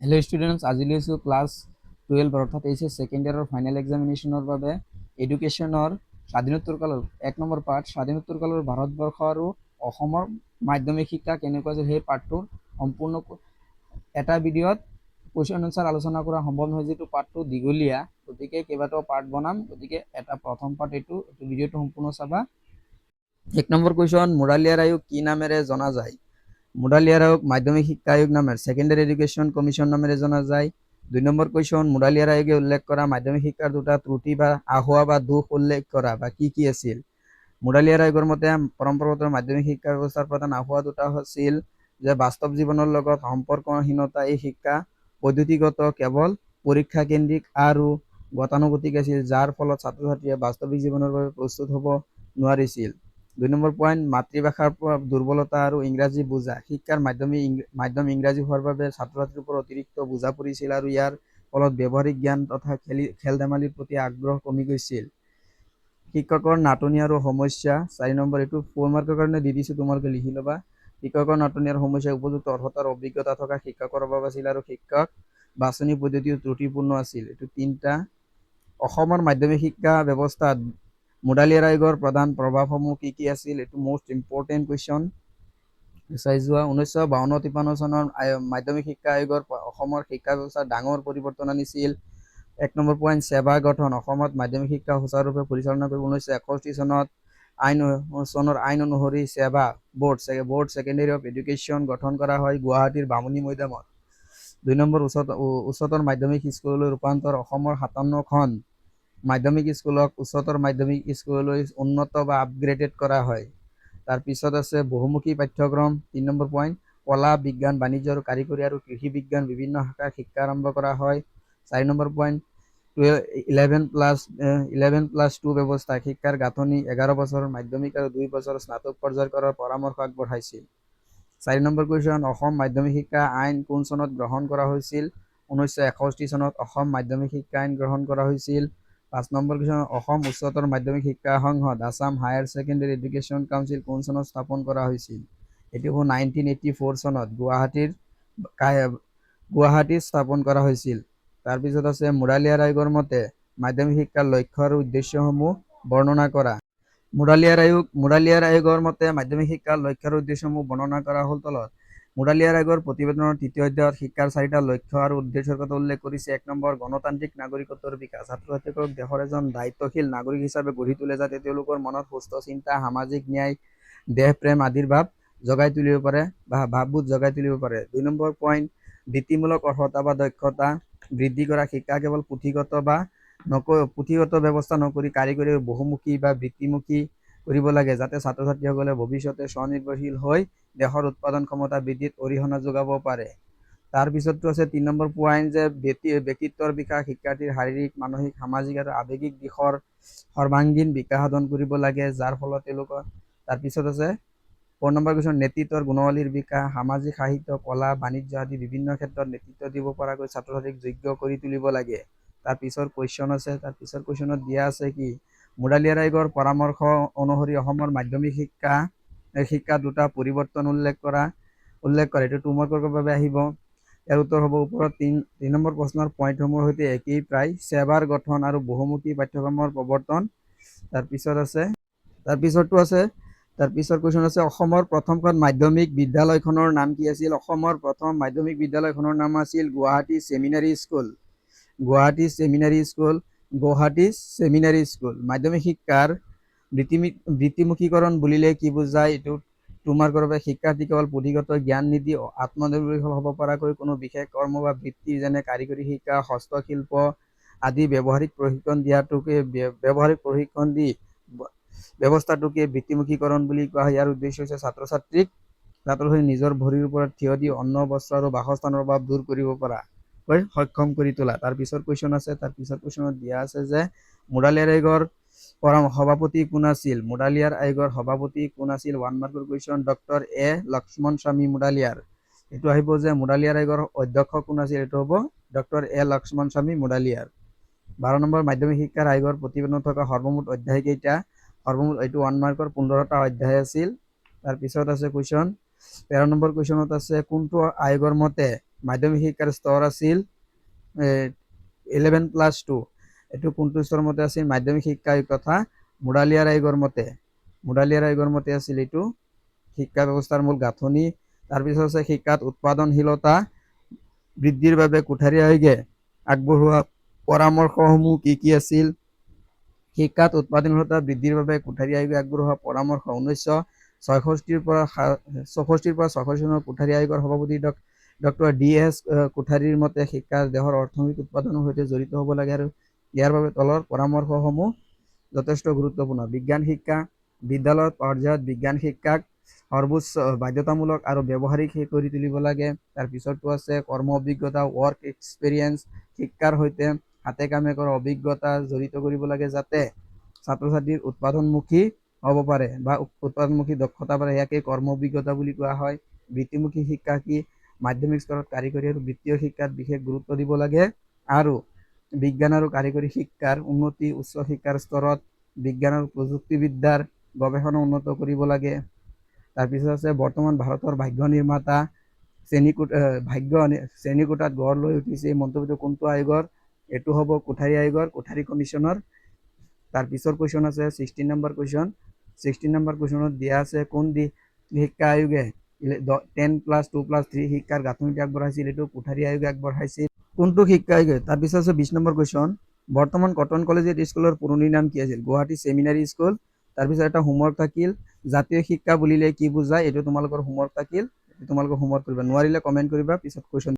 Hello' students, আজি লৈছোঁ class 12 অৰ্থাৎ এইচএছ ছেকেণ্ড ইয়াৰৰ ফাইনেল এক্সামিনেশ্যনৰ বাবে এডুকেশ্যনৰ স্বাধীনোত্তৰ কালৰ 1 নম্বৰ পাৰ্ট স্বাধীনোত্তৰ কালৰ ভাৰতবৰ্ষ আৰু অসমৰ মাধ্যমিক শিক্ষা কেনেকুৱা আছিল সেই পাৰ্টটো সম্পূৰ্ণ এটা ভিডিঅ'ত কুৱেশ্যন এনচাৰ আলোচনা কৰা সম্ভৱ নহয়, যিটো পাৰ্টটো দীঘলীয়া, গতিকে কেইবাটাও পাৰ্ট বনাম। গতিকে এটা প্ৰথম পাৰ্ট এইটো ভিডিঅ'টো সম্পূৰ্ণ চাবা। 1 নম্বৰ কুৱেশ্যন, মুৰালিয়াৰ আয়োগ কি নামেৰে জনা যায়? মুৰালিয়াৰ আয়োগ মাধ্যমিক শিক্ষা আয়োগ নামেৰ সেকেন্ডাৰি এডুকেশন কমিশন নামেৰে জনা যায়। 2 নম্বৰ কুৱেশ্যন, মুৰালিয়াৰ আয়োগে উল্লেখ কৰা মাধ্যমিক শিক্ষাৰ দুটা ত্ৰুটি বা আহুৱা বা দোষ উল্লেখ কৰা বা কি আছিল? মুৰালিয়াৰ আয়োগৰ মতে পৰম্পৰাগত মাধ্যমিক শিক্ষা ব্যৱস্থাৰ প্ৰধান আহুৱা দুটা আছিল যে বাস্তৱ জীৱনৰ লগত সম্পৰ্কহীনতা, এই শিক্ষা পদ্ধতিগত, কেৱল পৰীক্ষা কেন্দ্ৰিক আৰু গতানুগতিক আছিল, যাৰ ফলত ছাত্ৰ ছাত্ৰীয়ে বাস্তৱিক জীৱনৰ বাবে প্ৰস্তুত হ'ব নোৱাৰিছিল। 2 নম্বৰ পইণ্ট, মাতৃভাষাৰ দুৰ্বলতা আৰু ইংৰাজী বুজা। শিক্ষাৰ মাধ্যম ইংৰাজী হোৱাৰ বাবে ছাত্ৰ ছাত্ৰীৰ ওপৰত অতিৰিক্ত বুজা পৰিছিল আৰু ইয়াৰ ফলত ব্যৱহাৰিক জ্ঞান তথা খেল ধেমালিৰ প্ৰতি আগ্ৰহ কমি গৈছিল। শিক্ষকৰ নাটনি আৰু সমস্যা। 4 নম্বৰ, এইটো 4 মাৰ্কৰ কাৰণে দি দিছোঁ, তোমালোকে লিখি ল'বা। শিক্ষকৰ নাটনি আৰু সমস্যা, উপযুক্ত অৰ্হতা আৰু অভিজ্ঞতা থকা শিক্ষকৰ অভাৱ আছিল আৰু শিক্ষক বাছনি পদ্ধতিও ত্ৰুটিপূৰ্ণ আছিল। এইটো 3টা। অসমৰ মাধ্যমিক শিক্ষা ব্যৱস্থাত মুৰালিয়াৰ আয়োগৰ প্ৰধান প্ৰভাৱসমূহ কি আছিল? এইটো মোষ্ট ইম্পৰ্টেণ্ট কুৱেশ্যন। চাই যোৱা। 1952-53 চনৰ মাধ্যমিক শিক্ষা আয়োগৰ অসমৰ শিক্ষা ব্যৱস্থাত ডাঙৰ পৰিৱৰ্তন আনিছিল। 1 নম্বৰ পইণ্ট, সেৱা গঠন। অসমত মাধ্যমিক শিক্ষা সুচাৰুৰূপে পৰিচালনা কৰিব 1961 চনৰ আইন অনুসৰি সেৱা বোৰ্ড ছেকেণ্ডাৰী অফ এডুকেশ্যন গঠন কৰা হয় গুৱাহাটীৰ বামুণী মৈদামত। 2 নম্বৰ, উচ্চতৰ মাধ্যমিক স্কুললৈ ৰূপান্তৰ। অসমৰ 57খন মাধ্যমিক স্কুলক উচ্চতৰ মাধ্যমিক স্কুললৈ উন্নত বা আপগ্ৰেডেড কৰা হয়। তাৰপিছত আছে বহুমুখী পাঠ্যক্ৰম। 3 নম্বৰ পইণ্ট, কলা, বিজ্ঞান, বাণিজ্য আৰু কাৰিকৰী আৰু কৃষি বিজ্ঞান বিভিন্ন শাখাৰ শিক্ষা আৰম্ভ কৰা হয়। 4 নম্বৰ পইণ্ট, 11+2 ব্যৱস্থা। শিক্ষাৰ গাঁথনি 11 বছৰৰ মাধ্যমিক আৰু 2 বছৰৰ স্নাতক পৰ্যায়ৰ কৰাৰ পৰামৰ্শ আগবঢ়াইছিল। 4 নম্বৰ কুৱেশ্যন, অসম মাধ্যমিক শিক্ষা আইন কোন চনত গ্ৰহণ কৰা হৈছিল? 1961 চনত অসম মাধ্যমিক শিক্ষা আইন গ্ৰহণ কৰা হৈছিল। 5 নম্বৰ কুৱেশ্যন, অসম উচ্চতৰ মাধ্যমিক শিক্ষা সংসদ Assam higher secondary education council কোন চনত স্থাপন কৰা হৈছিল? এটি 1984 চনত গুৱাহাটীত স্থাপন কৰা হৈছিল। তাৰপিছত আছে মুৰালিয়াৰ আয়োগৰ মতে মাধ্যমিক শিক্ষাৰ লক্ষ্য আৰু উদ্দেশ্যসমূহ বৰ্ণনা কৰা। মুৰালিয়াৰ আয়োগৰ মতে মাধ্যমিক শিক্ষাৰ লক্ষ্য আৰু উদ্দেশ্যসমূহ বৰ্ণনা কৰা হ'ল তলত। মুৰালিয়াৰ আয়োগৰ প্ৰতিবেদনৰ 3য় অধ্যায়ত শিক্ষাৰ 4টা লক্ষ্য আৰু উদ্দেশ্যৰ কথা উল্লেখ কৰিছে। 1 নম্বৰ, গণতান্ত্ৰিক নাগৰিকত্বৰ বিকাশ। ছাত্ৰ ছাত্ৰীসকলক দেশৰ এজন দায়িত্বশীল নাগৰিক হিচাপে গঢ়ি তোলে, যাতে তেওঁলোকৰ মনত সুস্থ চিন্তা, সামাজিক ন্যায়, দেশপ্ৰেম আদিৰ ভাৱবোধ জগাই তুলিব পাৰে। 2 নম্বৰ পইণ্ট, বৃত্তিমূলক অৰ্হতা বা দক্ষতা বৃদ্ধি কৰা। শিক্ষা কেৱল পুথিগত ব্যৱস্থা নকৰি কাৰিকৰী, বহুমুখী বা বৃত্তিমুখী কৰিব লাগে, যাতে ছাত্ৰ ছাত্ৰীসকলে ভৱিষ্যতে স্বনিৰ্ভৰশীল হৈ দেশৰ উৎপাদন ক্ষমতা বৃদ্ধিত অৰিহণা যোগাব পাৰে। তাৰপিছতটো আছে 3 নম্বৰ পইণ্ট, যে ব্যক্তিত্বৰ বিকাশ। শিক্ষাৰ্থীৰ শাৰীৰিক, মানসিক, সামাজিক আৰু আৱেগিক দিশৰ সৰ্বাংগীন বিকাশ সাধন কৰিব লাগে, যাৰ ফলত তেওঁলোকৰ। তাৰপিছত আছে 4 নম্বৰ কুৱেশ্যন, নেতৃত্বৰ গুণাৱলীৰ বিকাশ। সামাজিক, সাহিত্য, কলা, বাণিজ্য আদি বিভিন্ন ক্ষেত্ৰত নেতৃত্ব দিব পৰাকৈ ছাত্ৰ ছাত্ৰীক যোগ্য কৰি তুলিব লাগে। তাৰপিছৰ কুৱেশ্যন আছে, তাৰপিছৰ কুৱেশ্যনত দিয়া আছে কি? মুৰালিয়াৰ আয়োগৰ পৰামৰ্শ অনুসৰি অসমৰ মাধ্যমিক শিক্ষা দুটা পৰিৱৰ্তন উল্লেখ কৰে। এইটো 2 মাৰ্কৰ বাবে আহিব। ইয়াৰ উত্তৰ হ'ব ওপৰত 3 নম্বৰ প্ৰশ্নৰ পইণ্টসমূহৰ সৈতে একেই প্ৰায়। সেৱাৰ গঠন আৰু বহুমুখী পাঠ্যক্ৰমৰ প্ৰৱৰ্তন। তাৰপিছৰটো আছে তাৰপিছৰ কুৱেশ্যন আছে, অসমৰ প্ৰথমখন মাধ্যমিক বিদ্যালয়খনৰ নাম কি আছিল? অসমৰ প্ৰথম মাধ্যমিক বিদ্যালয়খনৰ নাম আছিল গুৱাহাটী ছেমিনাৰী স্কুল। মাধ্যমিক শিক্ষাৰ বৃত্তিমুখীকৰণ বুলিলে কি বুজায়? এইটো 2 মাৰ্কৰ বাবে। শিক্ষাৰ্থী কেৱল পুথিগত জ্ঞান নিদি আত্মনিৰ্ভৰশীল হ'ব পৰাকৈ কোনো বিশেষ কৰ্ম বা বৃত্তি যেনে কাৰিকৰী শিক্ষা, হস্তশিল্প আদি ব্যৱহাৰিক প্ৰশিক্ষণ দি ব্যৱস্থাটোকে বৃত্তিমুখীকৰণ বুলি কোৱা হয়। ইয়াৰ উদ্দেশ্য হৈছে ছাত্ৰ ছাত্ৰীক নিজৰ ভৰিৰ ওপৰত থিয় দি অন্ন, বস্ত্ৰ আৰু বাসস্থানৰ অভাৱ দূৰ কৰিব পৰাকৈ সক্ষম কৰি তোলা। তাৰপিছৰ কুৱেশ্যন আছে, তাৰপিছৰ কুৱেশ্যনত দিয়া আছে যে মুৰালিয়াৰ আয়োগৰ সভাপতি কোন আছিল? 1 মাৰ্কৰ কুৱেশ্যন, ডক্টৰ এ লক্ষ্মণ স্বামী মুৰালিয়াৰ। এইটো আহিব যে মুৰালিয়াৰ আয়োগৰ অধ্যক্ষ কোন আছিল? এইটো হ'ব ডক্টৰ এ লক্ষ্মণ স্বামী মুৰালিয়াৰ। 12 নম্বৰ, মাধ্যমিক শিক্ষাৰ আয়োগৰ প্ৰতিবেদনত থকা সৰ্বমুঠ অধ্যায় কেইটা? এইটো 1 মাৰ্কৰ 15টা অধ্যায় আছিল। তাৰপিছত আছে কুৱেশ্যন 13 নম্বৰ কুৱেশ্যনত আছে, কোনটো আয়োগৰ মতে মাধ্যমিক শিক্ষাৰ স্তৰ আছিল 11+2। এইটো কোনটো স্তৰৰ মতে আছিল? মাধ্যমিক শিক্ষা আয়োগ তথা মুডালিয়াৰ আয়োগৰ মতে আছিল এইটো শিক্ষা ব্যৱস্থাৰ মূল গাঁথনি। তাৰপিছত আছে শিক্ষাত উৎপাদনশীলতা বৃদ্ধিৰ বাবে কোঠাৰী আয়োগে আগবঢ়োৱা পৰামৰ্শসমূহ কি কি আছিল? শিক্ষাত উৎপাদনশীলতা বৃদ্ধিৰ বাবে কোঠাৰী আয়োগে আগবঢ়োৱা পৰামৰ্শ 1964 পৰা 66 চনৰ কোঠাৰী আয়োগৰ সভাপতি ডক্টৰ D.S. কোঠাৰীৰ মতে শিক্ষা দেশৰ অৰ্থনৈতিক উৎপাদনৰ সৈতে জড়িত হ'ব লাগে আৰু ইয়াৰ বাবে তলৰ পৰামৰ্শসমূহ যথেষ্ট গুৰুত্বপূৰ্ণ। বিজ্ঞান শিক্ষা, বিদ্যালয়ত পৰ্যায়ত বিজ্ঞান শিক্ষাক সৰ্বোচ্চ বাধ্যতামূলক আৰু ব্যৱহাৰিক কৰি তুলিব লাগে। তাৰপিছতটো আছে কৰ্ম অভিজ্ঞতা, ৱৰ্ক এক্সপিৰিয়েঞ্চ, শিক্ষাৰ সৈতে হাতে কামে কৰা অভিজ্ঞতা জড়িত কৰিব লাগে যাতে ছাত্ৰ ছাত্ৰীৰ উৎপাদনমুখী হ'ব পাৰে বা উৎপাদনমুখী দক্ষতা পাৰে, ইয়াকে কৰ্ম অভিজ্ঞতা বুলি কোৱা হয়। বৃত্তিমুখী শিক্ষা কি? মাধ্যমিক স্তৰত কাৰিকৰী আৰু বৃত্তীয় শিক্ষাত বিশেষ গুৰুত্ব দিব লাগে আৰু বিজ্ঞান আৰু কাৰিকৰী শিক্ষাৰ উন্নতি, উচ্চ শিক্ষাৰ স্তৰত বিজ্ঞান আৰু প্ৰযুক্তিবিদ্যাৰ গৱেষণা উন্নত কৰিব লাগে। তাৰপিছত আছে বৰ্তমান ভাৰতৰ ভাগ্য নিৰ্মাতা শ্ৰেণীকোঠাত গঢ় লৈ উঠিছে এই মন্তব্যটো কোনটো আয়োগৰ? এইটো হ'ব কোঠাৰী আয়োগৰ, কোঠাৰী কমিশ্যনৰ। তাৰপিছৰ কুৱেশ্যন আছে 16 নম্বৰ কুৱেশ্যন। 16 নম্বৰ কুৱেশ্যনত দিয়া আছে কোন শিক্ষা আয়োগে 10+2+3 শিক্ষাৰ গাঁথনিটো আগবঢ়াইছিল? এইটো কোঠাৰী আয়োগে আগবঢ়াইছিল। কোনটো শিক্ষা আয়োগে? তাৰপিছত আছে 20 নম্বৰ কুৱেশ্যন। বৰ্তমান কটন কলেজিয়েট স্কুলৰ পুৰণি নাম কি আছিল? Guwahati seminary school. তাৰপিছত এটা হোমৱৰ্ক থাকিল, জাতীয় শিক্ষা বুলিলে কি বুজায়? এইটো তোমালোকৰ হোমৱৰ্ক থাকিল, তোমালোকৰ হোমৱৰ্ক কৰিবা, নোৱাৰিলে কমেণ্ট কৰিবা, পিছত কুৱেশ্যন